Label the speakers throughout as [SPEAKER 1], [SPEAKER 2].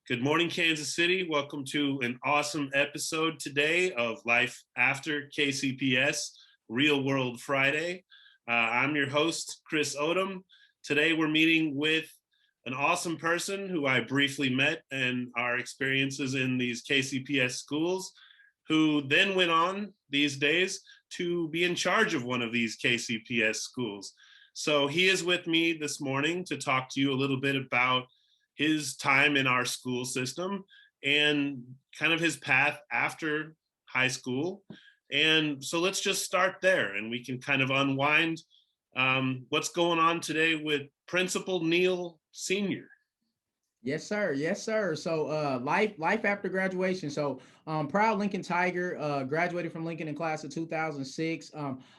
[SPEAKER 1] Good morning, Kansas City. Welcome to an awesome episode today of Life After KCPS, Real World Friday. I'm your host, Chris Odam. Today we're meeting with an awesome person who I briefly met and our experiences in these KCPS schools, who then went on these days to be in charge of one of these KCPS schools. So he is with me this morning to talk to you a little bit about his time in our school system and kind of his path after high school. And so let's just start there and we can kind of unwind what's going on today with Principal Neal Sr.
[SPEAKER 2] Yes, sir. Yes, sir. So, life after graduation. So, proud Lincoln Tiger. Graduated from Lincoln in class of 2006.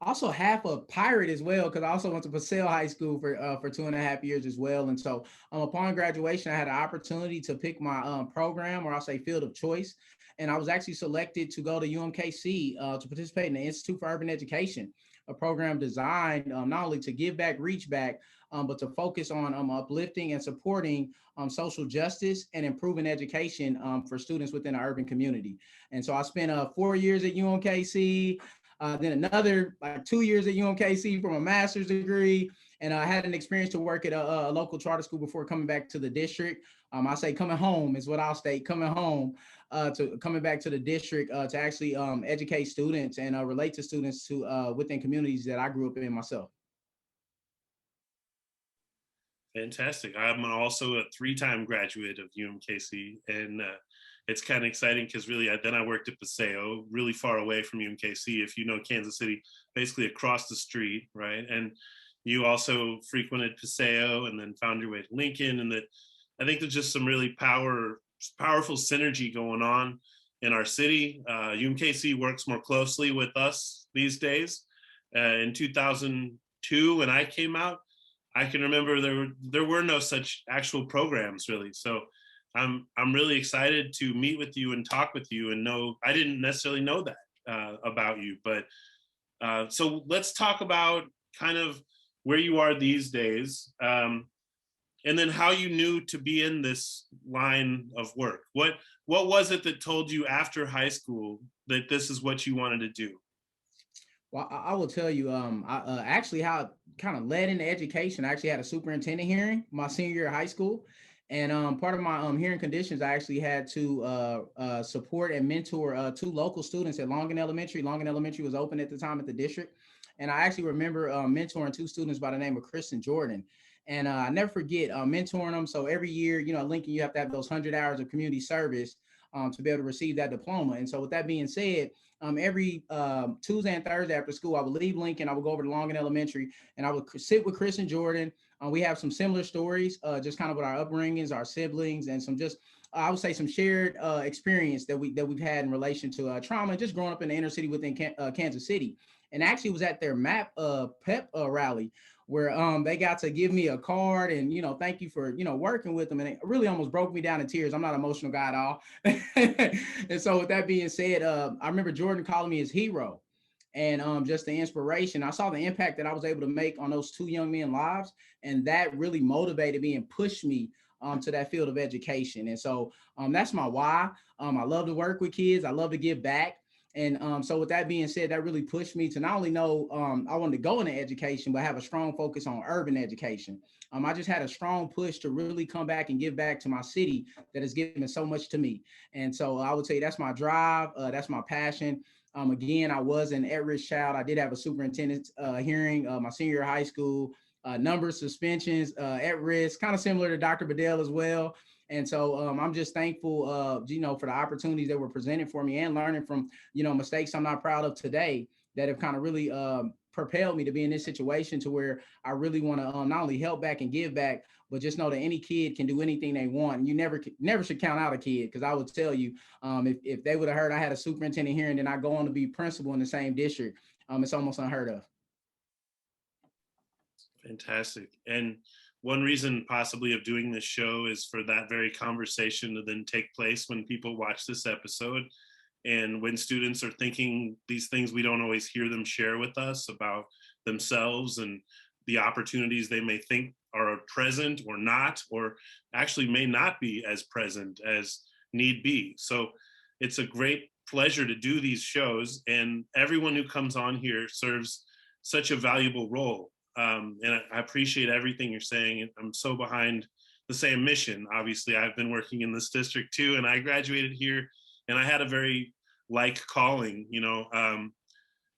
[SPEAKER 2] Also half a Pirate as well, because I also went to Paseo High School for 2.5 years as well. And so, upon graduation, I had an opportunity to pick my program, or I'll say field of choice, and I was actually selected to go to UMKC to participate in the Institute for Urban Education, a program designed not only to give back, reach back, but to focus on uplifting and supporting social justice and improving education for students within the urban community. And so I spent 4 years at UMKC, then another like 2 years at UMKC for my master's degree. And I had an experience to work at a local charter school before coming back to the district. I say coming home is what I'll state, coming home to coming back to the district to actually educate students and relate to students to within communities that I grew up in myself.
[SPEAKER 1] Fantastic. I'm also a three-time graduate of UMKC, and it's kind of exciting because really then I worked at Paseo, really far away from UMKC. If you know Kansas City, basically across the street, right? And you also frequented Paseo and then found your way to Lincoln, and that I think there's just some really powerful synergy going on in our city. UMKC works more closely with us these days. In 2002, when I came out, I can remember there were no such actual programs really. So I'm really excited to meet with you and talk with you and know I didn't necessarily know that about you, but so let's talk about kind of where you are these days, and then how you knew to be in this line of work. What was it that told you after high school that this is what you wanted to do?
[SPEAKER 2] Well, I will tell you, actually how it kind of led into education. I actually had a superintendent hearing my senior year of high school. And part of my hearing conditions, I actually had to support and mentor two local students at Longan Elementary. Longan Elementary was open at the time at the district. And I actually remember mentoring two students by the name of Chris and Jordan. And I never forget mentoring them. So every year, at Lincoln, you have to have those 100 hours of community service to be able to receive that diploma. And so with that being said, every Tuesday and Thursday after school, I would leave Lincoln. I would go over to Longan Elementary, and I would sit with Chris and Jordan. We have some similar stories, just kind of with our upbringings, our siblings, and some just I would say some shared experience that we've had in relation to trauma, just growing up in the inner city within Kansas City. And actually was at their MAP pep rally where they got to give me a card and thank you for working with them, and it really almost broke me down in tears. I'm not an emotional guy at all. And so with that being said, I remember Jordan calling me his hero, and just the inspiration. I saw the impact that I was able to make on those two young men's lives, and that really motivated me and pushed me to that field of education. And so that's my why. I love to work with kids. I love to give back. And so with that being said, that really pushed me to not only know I wanted to go into education, but have a strong focus on urban education. I just had a strong push to really come back and give back to my city that has given so much to me. And so I would say that's my drive. That's my passion. Again, I was an at-risk child. I did have a superintendent's hearing my senior year of high school, number of suspensions, at risk, kind of similar to Dr. Bedell as well. And so I'm just thankful, for the opportunities that were presented for me and learning from, mistakes I'm not proud of today that have kind of really propelled me to be in this situation to where I really want to not only help back and give back, but just know that any kid can do anything they want. And you never should count out a kid, because I would tell you, if they would have heard I had a superintendent here and then I go on to be principal in the same district, it's almost unheard of.
[SPEAKER 1] Fantastic. And one reason possibly of doing this show is for that very conversation to then take place when people watch this episode. And when students are thinking these things, we don't always hear them share with us about themselves and the opportunities they may think are present or not, or actually may not be as present as need be. So it's a great pleasure to do these shows, and everyone who comes on here serves such a valuable role. And I appreciate everything you're saying. I'm so behind the same mission. Obviously, I've been working in this district too, and I graduated here, and I had a very like calling,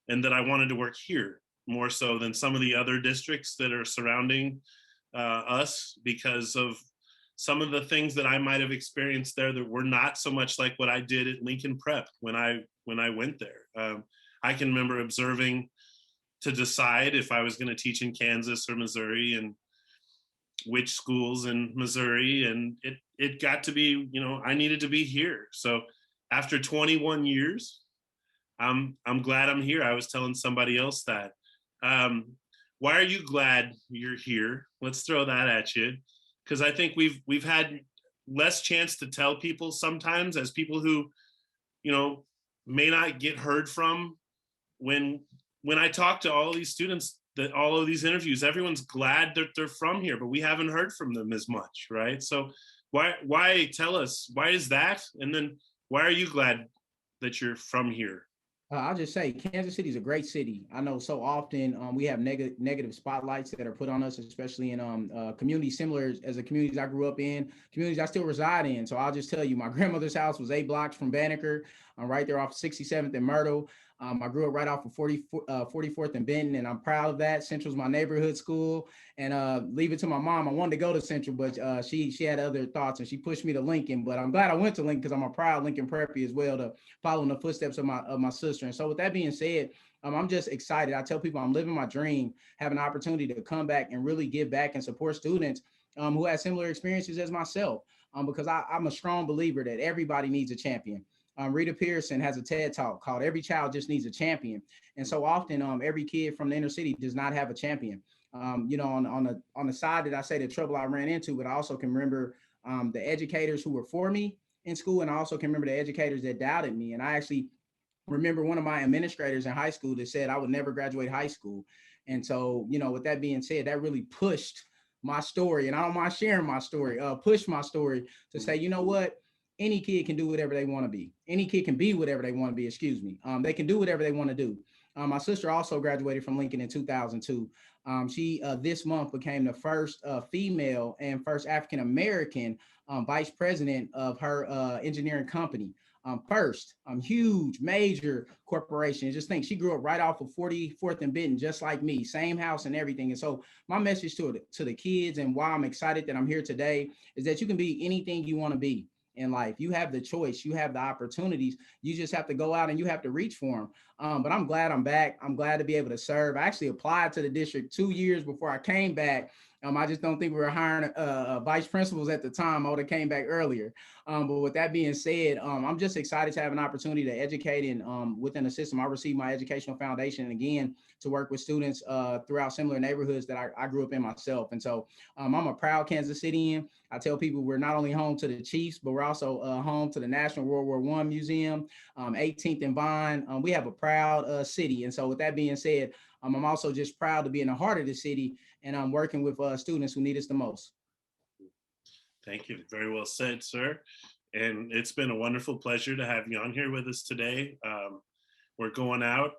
[SPEAKER 1] and that I wanted to work here more so than some of the other districts that are surrounding us, because of some of the things that I might have experienced there that were not so much like what I did at Lincoln Prep when I went there. I can remember observing to decide if I was going to teach in Kansas or Missouri, and which schools in Missouri, and it got to be, I needed to be here. So after 21 years, I'm glad I'm here. I was telling somebody else that. Why are you glad you're here? Let's throw that at you, because I think we've had less chance to tell people sometimes, as people who, may not get heard from. When I talk to all these students, that all of these interviews, everyone's glad that they're from here, but we haven't heard from them as much, right? So why tell us, why is that? And then why are you glad that you're from here?
[SPEAKER 2] I'll just say Kansas City is a great city. I know so often we have negative spotlights that are put on us, especially in communities similar as the communities I grew up in, communities I still reside in. So I'll just tell you, my grandmother's house was 8 blocks from Banneker. I'm right there off 67th and Myrtle. I grew up right off of 44th and Benton, and I'm proud of that. Central's my neighborhood school. And leave it to my mom. I wanted to go to Central, but she had other thoughts, and she pushed me to Lincoln. But I'm glad I went to Lincoln because I'm a proud Lincoln Preppy as well, to follow in the footsteps of my sister. And so with that being said, I'm just excited. I tell people I'm living my dream, have an opportunity to come back and really give back and support students who have similar experiences as myself, because I'm a strong believer that everybody needs a champion. Rita Pearson has a TED Talk called "Every Child Just Needs a Champion," and so often, every kid from the inner city does not have a champion. On the side that I say the trouble I ran into, but I also can remember the educators who were for me in school, and I also can remember the educators that doubted me. And I actually remember one of my administrators in high school that said I would never graduate high school. And so, with that being said, that really pushed my story, and I don't mind sharing my story, pushed my story to say, you know what? Any kid can do whatever they want to be. Any kid can be whatever they want to be, excuse me. They can do whatever they want to do. My sister also graduated from Lincoln in 2002. She this month became the first female and first African-American vice president of her engineering company. First, huge, major corporation. Just think, she grew up right off of 44th and Benton, just like me, same house and everything. And so my message to the kids, and why I'm excited that I'm here today, is that you can be anything you want to be in life. You have the choice, you have the opportunities. You just have to go out and you have to reach for them. But I'm glad I'm back. I'm glad to be able to serve. I actually applied to the district 2 years before I came back. I just don't think we were hiring vice principals at the time. I would have came back earlier. But with that being said, I'm just excited to have an opportunity to educate and within the system. I received my educational foundation, and again, to work with students throughout similar neighborhoods that I grew up in myself. And so I'm a proud Kansas Cityan. I tell people we're not only home to the Chiefs, but we're also home to the National World War I Museum, 18th and Vine. We have a proud city. And so with that being said, I'm also just proud to be in the heart of the city, and I'm working with students who need us the most.
[SPEAKER 1] Thank you. Very well said, sir. And it's been a wonderful pleasure to have you on here with us today. We're going out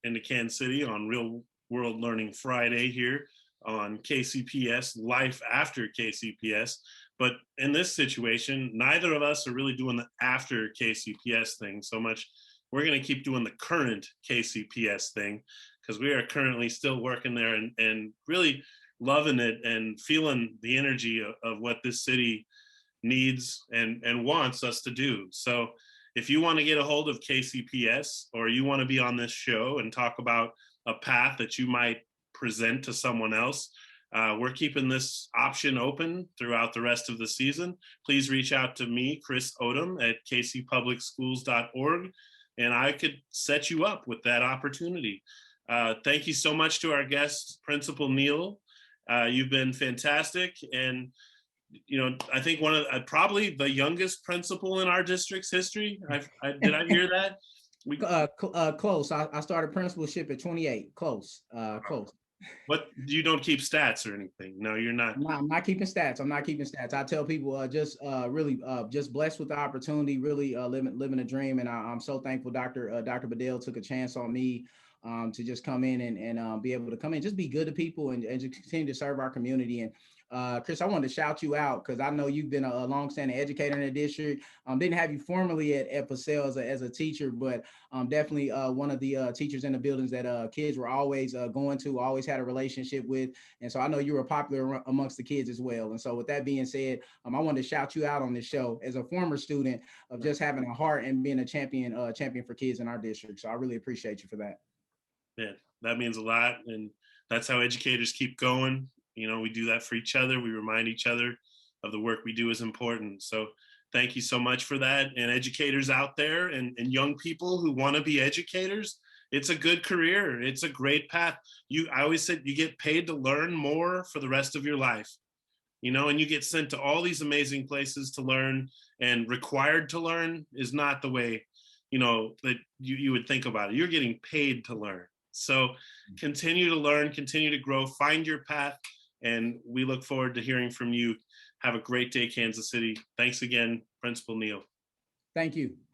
[SPEAKER 1] into Kansas City on Real World Learning Friday here on KCPS, Life After KCPS. But in this situation, neither of us are really doing the after KCPS thing so much. We're going to keep doing the current KCPS thing, because we are currently still working there and really loving it and feeling the energy of what this city needs and wants us to do. So if you want to get a hold of KCPS, or you want to be on this show and talk about a path that you might present to someone else, we're keeping this option open throughout the rest of the season. Please reach out to me, Chris Odam, at kcpublicschools.org, and I could set you up with that opportunity. Thank you so much to our guest, Principal Neal. You've been fantastic. And, I think one of probably the youngest principal in our district's history. Did I hear that?
[SPEAKER 2] Close. I started principalship at 28. Close.
[SPEAKER 1] What, you don't keep stats or anything? No, you're not.
[SPEAKER 2] I'm not keeping stats. I'm not keeping stats. I tell people just really just blessed with the opportunity, really living a dream. And I'm so thankful Dr. Bedell took a chance on me to just come in and be able to come in, just be good to people and just continue to serve our community. And Chris, I wanted to shout you out because I know you've been a longstanding educator in the district. Didn't have you formally at Paseo as a teacher, but definitely one of the teachers in the buildings that kids were always going to, always had a relationship with. And so I know you were popular amongst the kids as well. And so with that being said, I wanted to shout you out on this show as a former student of just having a heart and being a champion for kids in our district. So I really appreciate you for that.
[SPEAKER 1] Man, that means a lot. And that's how educators keep going. You know, we do that for each other. We remind each other of the work we do is important. So thank you so much for that. And educators out there and young people who want to be educators, it's a good career. It's a great path. I always said you get paid to learn more for the rest of your life, you know, and you get sent to all these amazing places to learn, and required to learn is not the way, you know, that you would think about it. You're getting paid to learn. So continue to learn, continue to grow, find your path. And we look forward to hearing from you. Have a great day, Kansas City. Thanks again, Principal Neal.
[SPEAKER 2] Thank you.